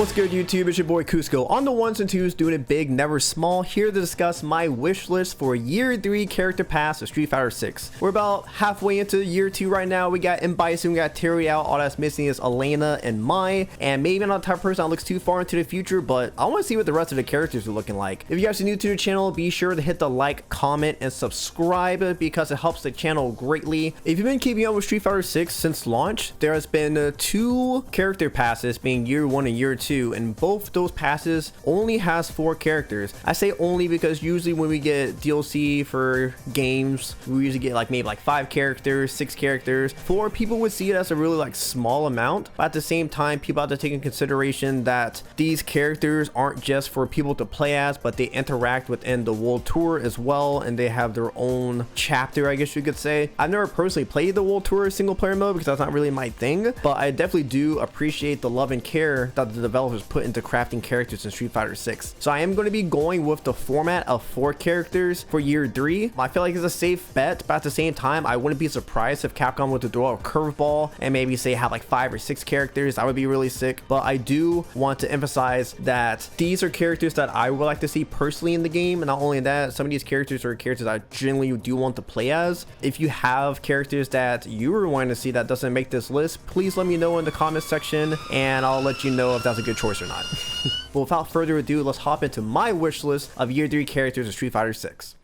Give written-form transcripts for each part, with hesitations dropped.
What's good, YouTube? It's your boy Cusco on the ones and twos, doing it big, never small, here to discuss my wish list for year 3 character pass of Street Fighter 6. We're about halfway into year 2 right now. We got M. Bison, we got Terry out. All that's missing is Elena and Mai, and maybe not the type of person that looks too far into the future, but I want to see what the rest of the characters are looking like. If you guys are new to the channel, be sure to hit the like, comment, and subscribe because it helps the channel greatly. If you've been keeping up with Street Fighter 6 since launch, there has been 2 character passes, being year 1 and year 2, and both those passes only has 4 characters. I say only because usually when we get DLC for games, we usually get maybe 5 characters, 6 characters. 4 people would see it as a really small amount, but at the same time, people have to take in consideration that these characters aren't just for people to play as, but they interact within the World Tour as well, and they have their own chapter, I guess you could say. I've never personally played the World Tour single player mode because that's not really my thing, but I definitely do appreciate the love and care that the developers put into crafting characters in Street Fighter 6. So I am going to be going with the format of 4 characters for year 3. I feel like it's a safe bet, but at the same time, I wouldn't be surprised if Capcom were to throw a curveball and maybe say have 5 or 6 characters. That would be really sick. But I do want to emphasize that these are characters that I would like to see personally in the game, and not only that, some of these characters are characters I generally do want to play as. If you have characters that you were wanting to see that doesn't make this list, please let me know in the comments section, and I'll let you know if that's a good choice or not. But without further ado, let's hop into my wish list of year 3 characters of Street Fighter 6.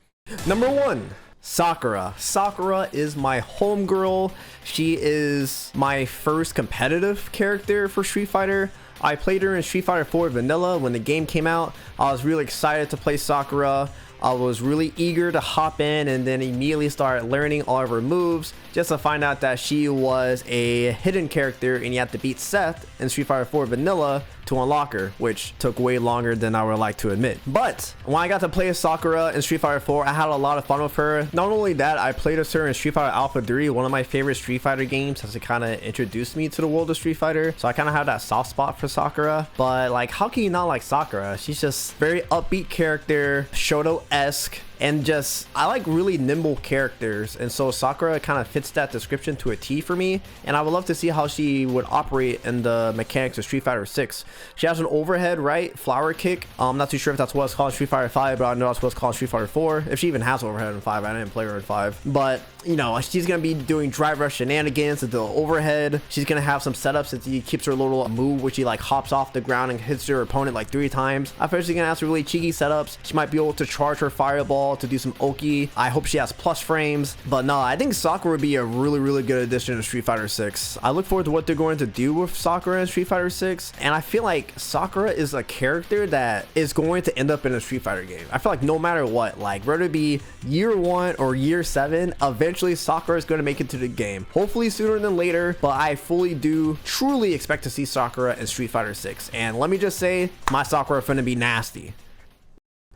Number 1, Sakura. Sakura is my homegirl. She is my first competitive character for Street Fighter. I played her in Street Fighter 4 Vanilla when the game came out. I was really excited to play Sakura. I was really eager to hop in and then immediately start learning all of her moves, just to find out that she was a hidden character and you have to beat Seth in Street Fighter 4 Vanilla to unlock her, which took way longer than I would like to admit. But when I got to play as Sakura in Street Fighter 4, I had a lot of fun with her. Not only that, I played as her in Street Fighter Alpha 3, one of my favorite Street Fighter games, as it kind of introduced me to the world of Street Fighter. So I kind of have that soft spot for Sakura. But how can you not like Sakura? She's just very upbeat character, Shoto-esque, and just I like really nimble characters, and so Sakura kind of fits that description to a T for me, and I would love to see how she would operate in the mechanics of Street Fighter 6. She has an overhead right flower kick. I'm not too sure if that's what it's called in Street Fighter 5, but I know that's what it's called in Street Fighter 4, if she even has overhead in 5. I didn't play her in 5, but you know, she's gonna be doing drive rush shenanigans at the overhead. She's gonna have some setups that he keeps her little move, which he hops off the ground and hits her opponent 3 times. I feel she's gonna have some really cheeky setups. She might be able to charge her fireball to do some Oki. I hope she has plus frames, but no, I think Sakura would be a really good addition to Street Fighter 6. I look forward to what they're going to do with Sakura in Street Fighter 6, and I feel like Sakura is a character that is going to end up in a Street Fighter game. I feel like no matter what, whether it be year 1 or year 7, eventually Sakura is going to make it to the game. Hopefully sooner than later, but I fully do truly expect to see Sakura in Street Fighter 6, and let me just say, my Sakura is going to be nasty.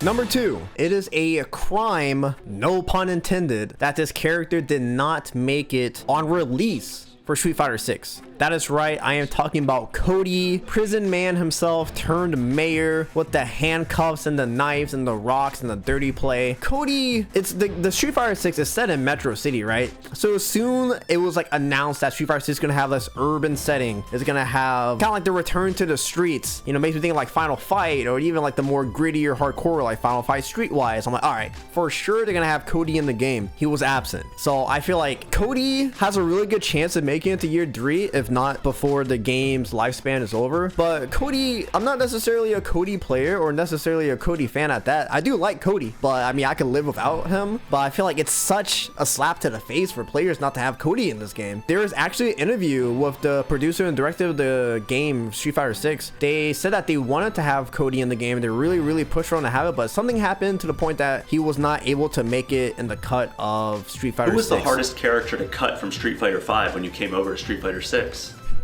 Number 2, it is a crime, no pun intended, that this character did not make it on release for Street Fighter 6. That is right, I am talking about Cody, prison man himself turned mayor with the handcuffs and the knives and the rocks and the dirty play. Cody, it's the Street Fighter 6 is set in Metro City, right? So soon it was announced that Street Fighter 6 is gonna have this urban setting. It's gonna have kind of the return to the streets. You know, makes me think Final Fight, or even the more grittier hardcore Final Fight Streetwise. I'm all right, for sure they're gonna have Cody in the game. He was absent. So I feel like Cody has a really good chance of making it to year 3, if not before the game's lifespan is over. But Cody, I'm not necessarily a Cody player or necessarily a Cody fan at that. I do like Cody, but I mean, I can live without him. But I feel like it's such a slap to the face for players not to have Cody in this game. There was actually an interview with the producer and director of the game Street Fighter 6. They said that they wanted to have Cody in the game. They really pushed on to have it, but something happened to the point that he was not able to make it in the cut of Street Fighter 6. Who was the hardest character to cut from Street Fighter 5 when you came over to Street Fighter 6?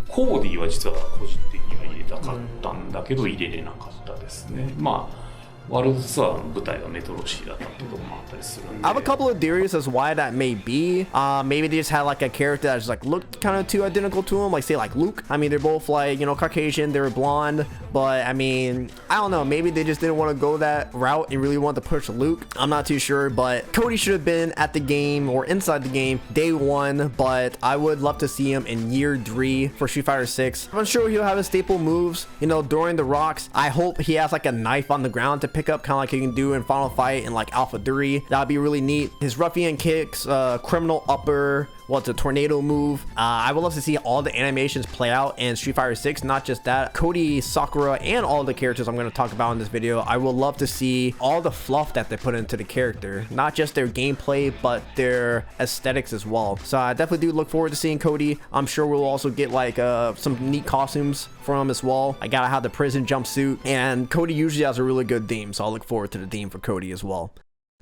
コーディは実は個人的には入れたかったんだけど入れれなかったですね。まあワールドツアーの舞台がメトロシーだったってこともあったりするんで I have a couple of theories as why that may be. Maybe they just had like a character that just like looked kind of too identical to him, like say like Luke. I mean, they're both like, you know, Caucasian, they're blonde, but I mean, I don't know, maybe they just didn't want to go that route and really want to push Luke. I'm not too sure, but Cody should have been at the game or inside the game day one, but I would love to see him in year 3 for Street Fighter 6. I'm sure he'll have his staple moves, you know, during the rocks. I hope he has like a knife on the ground to pick up, kind of like he can do in Final Fight and like Alpha 3. That'd be really neat. His ruffian kicks, criminal upper, well, it's a tornado move. I would love to see all the animations play out in Street Fighter 6. Not just that, Cody, Sakura, and all the characters I'm going to talk about in this video. I would love to see all the fluff that they put into the character, not just their gameplay, but their aesthetics as well. So I definitely do look forward to seeing Cody. I'm sure we'll also get like some neat costumes from him as well. I gotta have the prison jumpsuit, and Cody usually has a really good theme, so I'll look forward to the theme for Cody as well.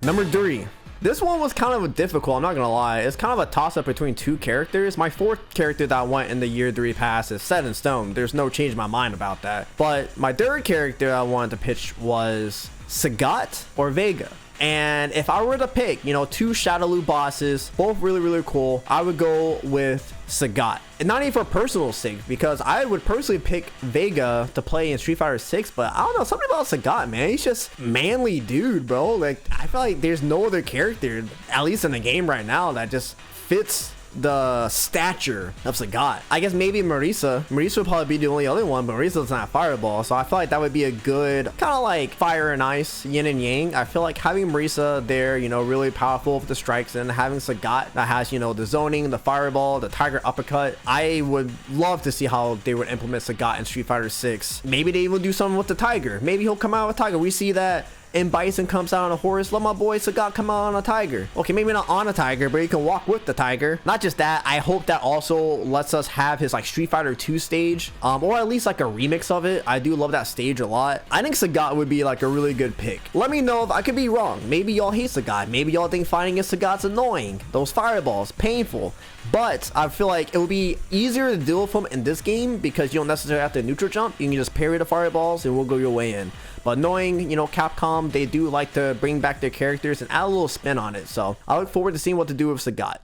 Number 3. This one was kind of difficult, I'm not gonna lie. It's kind of a toss-up between 2 characters. My 4th character that I went in the year 3 pass is set in stone. There's no change in my mind about that. But my 3rd character I wanted to pitch was Sagat or Vega. And if I were to pick, you know, 2 Shadowloo bosses, both really cool, I would go with Sagat. And not even for personal sake, because I would personally pick Vega to play in Street Fighter 6, but I don't know, something about Sagat, man. He's just manly dude, bro. Like, I feel like there's no other character, at least in the game right now, that just fits the stature of Sagat. I guess maybe Marisa would probably be the only other one, but Marisa's not Fireball, so I feel like that would be a good kind of like fire and ice, yin and yang. I feel like having Marisa there, you know, really powerful with the strikes, and having Sagat that has, you know, the zoning, the Fireball, the Tiger Uppercut. I would love to see how they would implement Sagat in Street Fighter 6. Maybe they even do something with the Tiger. Maybe he'll come out with Tiger. We see that and Bison comes out on a horse. Let my boy Sagat come out on a tiger. Okay, maybe not on a tiger, but he can walk with the tiger. Not just that, I hope that also lets us have his like Street Fighter 2 stage, or at least like a remix of it. I do love that stage a lot. I think Sagat would be like a really good pick. Let me know if I could be wrong. Maybe y'all hate Sagat. Maybe y'all think fighting against Sagat's annoying. Those fireballs, painful. But I feel like it would be easier to deal with him in this game because you don't necessarily have to neutral jump. You can just parry the fireballs and we'll go your way in. But knowing, you know, Capcom, they do like to bring back their characters and add a little spin on it. So I look forward to seeing what to do with Sagat.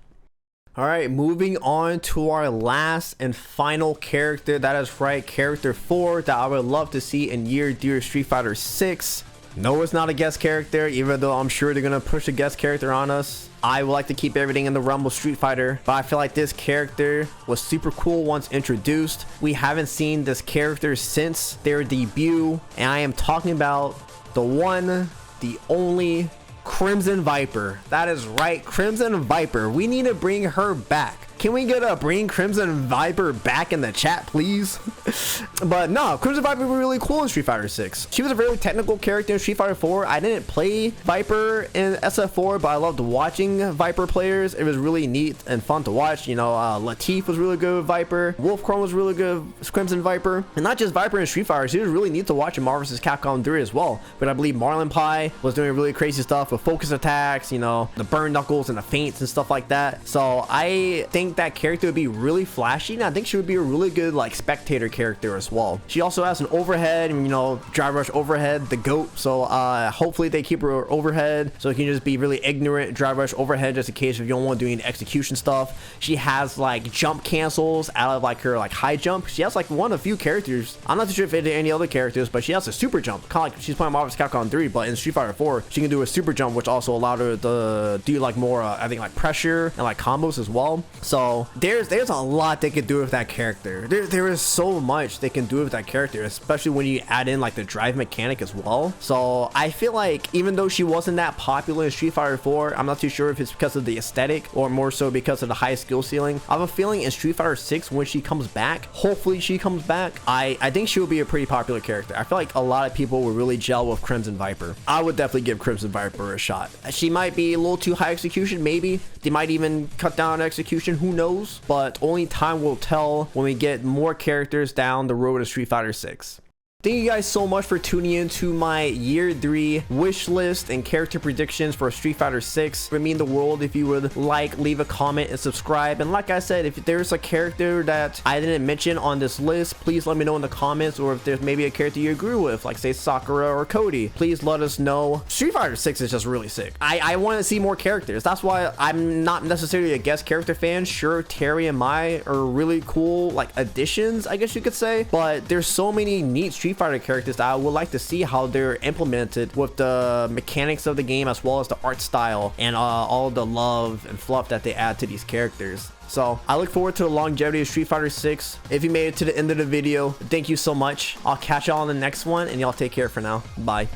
All right, moving on to our last and final character. That is right, character 4 that I would love to see in year 3 Street Fighter 6. No, it's not a guest character, even though I'm sure they're gonna push a guest character on us. I would like to keep everything in the realm of Street Fighter, but I feel like this character was super cool once introduced. We haven't seen this character since their debut, and I am talking about the one, the only Crimson Viper. That is right, Crimson Viper. We need to bring her back. Can we get a bring Crimson Viper back in the chat, please? But no, Crimson Viper was really cool in Street Fighter 6. She was a very technical character in Street Fighter 4. I didn't play Viper in SF4, but I loved watching Viper players. It was really neat and fun to watch. You know, Latif was really good with Viper. Wolfchrome was really good with Crimson Viper. And not just Viper in Street Fighter, she was really neat to watch in Marvel vs. Capcom 3 as well. But I believe Marlon Pie was doing really crazy stuff with focus attacks, you know, the burn knuckles and the feints and stuff like that. So I think that character would be really flashy, and I think she would be a really good like spectator character as well. She also has an overhead, and you know, drive rush overhead, the GOAT. So hopefully they keep her overhead so it can just be really ignorant drive rush overhead, just in case if you don't want to do any execution stuff. She has like jump cancels out of like her like high jump. She has like one of few characters. I'm not too sure if it did any other characters, but she has a super jump, kind of like she's playing Marvel vs. Capcom 3, but in Street Fighter 4 she can do a super jump, which also allowed her to do like more I think like pressure and like combos as well. So there's a lot they can do with that character. There is so much they can do with that character, especially when you add in like the drive mechanic as well. So I feel like even though she wasn't that popular in Street Fighter 4, I'm not too sure if it's because of the aesthetic or more so because of the high skill ceiling. I have a feeling in Street Fighter 6 when she comes back, hopefully she comes back, I think she will be a pretty popular character. I feel like a lot of people will really gel with Crimson Viper. I would definitely give Crimson Viper a shot. She might be a little too high execution, maybe. They might even cut down on execution, who knows? But only time will tell when we get more characters down the road of Street Fighter 6. Thank you guys so much for tuning in to my year 3 wish list and character predictions for Street Fighter 6. It would mean the world if you would like, leave a comment, and subscribe. And like I said, if there's a character that I didn't mention on this list, please let me know in the comments. Or if there's maybe a character you agree with, like say Sakura or Cody, please let us know. Street Fighter 6 is just really sick. I want to see more characters. That's why I'm not necessarily a guest character fan. Sure, Terry and Mai are really cool, like additions, I guess you could say. But there's so many neat Street Fighter characters that I would like to see how they're implemented with the mechanics of the game, as well as the art style and all the love and fluff that they add to these characters. So I look forward to the longevity of Street Fighter 6. If you made it to the end of the video, thank you so much. I'll catch y'all on the next one, and y'all take care for now. Bye.